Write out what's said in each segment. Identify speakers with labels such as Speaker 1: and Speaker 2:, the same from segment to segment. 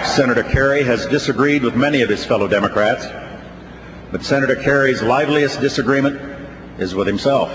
Speaker 1: Senator Kerry has disagreed with many of his fellow Democrats, but Senator Kerry's liveliest disagreement is with himself.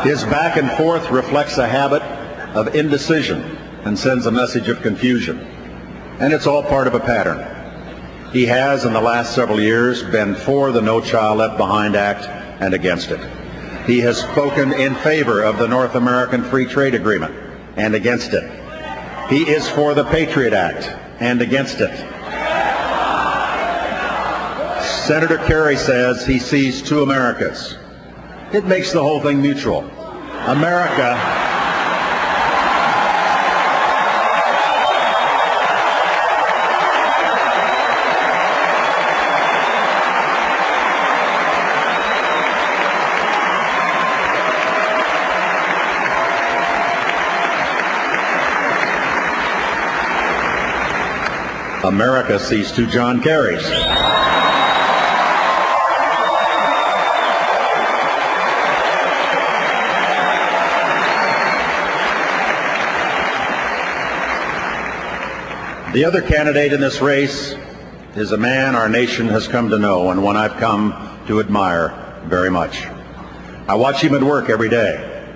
Speaker 1: His back and forth reflects a habit of indecision and sends a message of confusion. And it's all part of a pattern. He has, in the last several years, been for the No Child Left Behind Act and against it. He has spoken in favor of the North American Free Trade Agreement and against it. He is for the Patriot Act and against it. Senator Kerry says he sees two Americas. It makes the whole thing mutual. America sees two John Kerrys. The other candidate in this race is a man our nation has come to know and one I've come to admire very much. I watch him at work every day.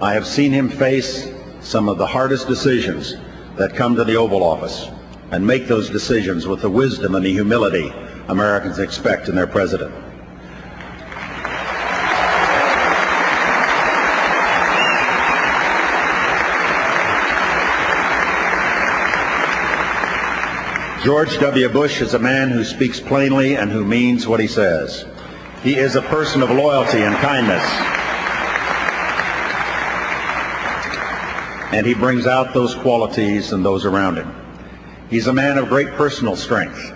Speaker 1: I have seen him face some of the hardest decisions that come to the Oval Office and make those decisions with the wisdom and the humility Americans expect in their president. George W. Bush is a man who speaks plainly and who means what he says. He is a person of loyalty and kindness. And he brings out those qualities in those around him. He's a man of great personal strength.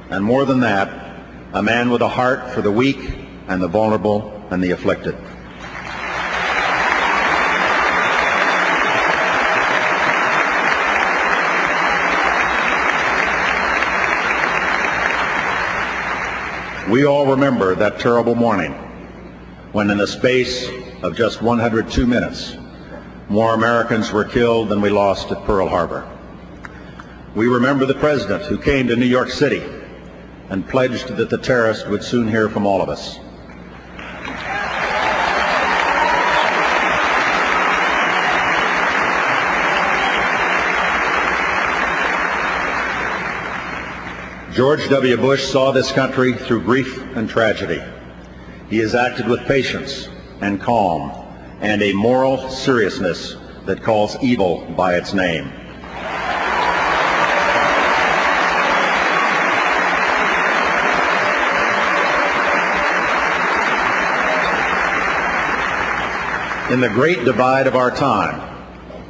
Speaker 1: And more than that, a man with a heart for the weak and the vulnerable and the afflicted. We all remember that terrible morning when in the space of just 102 minutes, more Americans were killed than we lost at Pearl Harbor. We remember the president who came to New York City and pledged that the terrorists would soon hear from all of us. George W. Bush saw this country through grief and tragedy. He has acted with patience and calm and a moral seriousness that calls evil by its name. In the great divide of our time,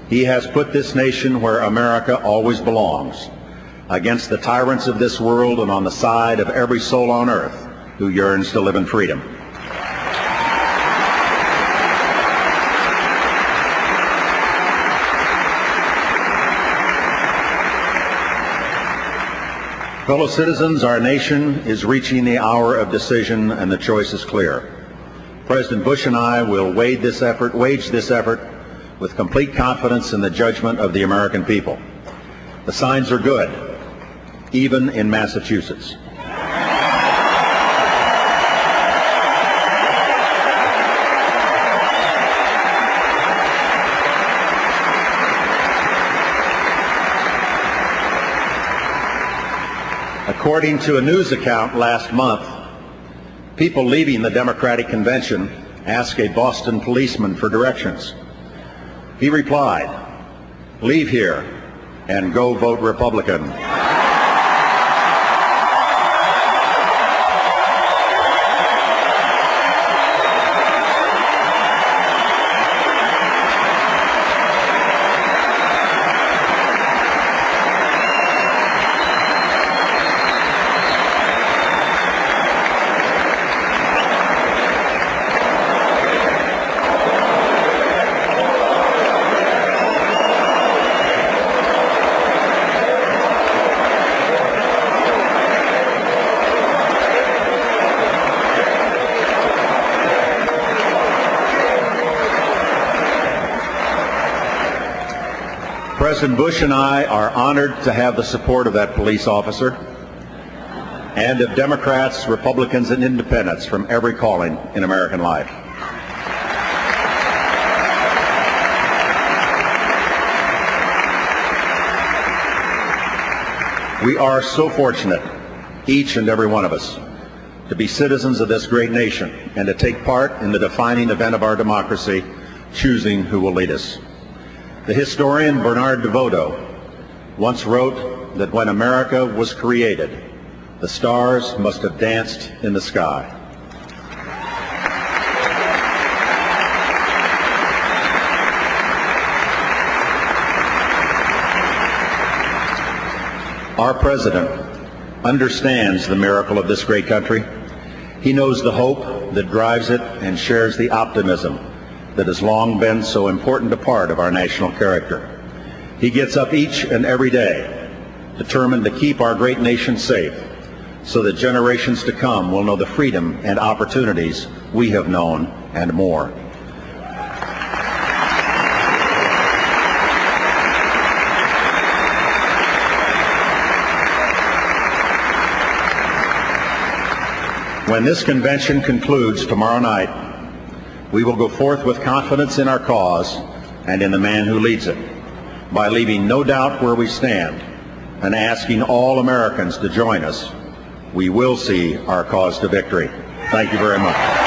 Speaker 1: he has put this nation where America always belongs, against the tyrants of this world and on the side of every soul on earth who yearns to live in freedom. Fellow citizens, our nation is reaching the hour of decision and the choice is clear. President Bush and I will wage this effort with complete confidence in the judgment of the American people. The signs are good, even in Massachusetts. According to a news account last month, people leaving the Democratic Convention asked a Boston policeman for directions. He replied, "Leave here and go vote Republican." President Bush and I are honored to have the support of that police officer and of Democrats, Republicans, and Independents from every calling in American life. We are so fortunate, each and every one of us, to be citizens of this great nation and to take part in the defining event of our democracy, choosing who will lead us. The historian Bernard DeVoto once wrote that when America was created, the stars must have danced in the sky. Our president understands the miracle of this great country. He knows the hope that drives it and shares the optimism that has long been so important a part of our national character. He gets up each and every day determined to keep our great nation safe so that generations to come will know the freedom and opportunities we have known and more. When this convention concludes tomorrow night, we will go forth with confidence in our cause and in the man who leads it, by leaving no doubt where we stand and asking all Americans to join us. We will see our cause to victory. Thank you very much.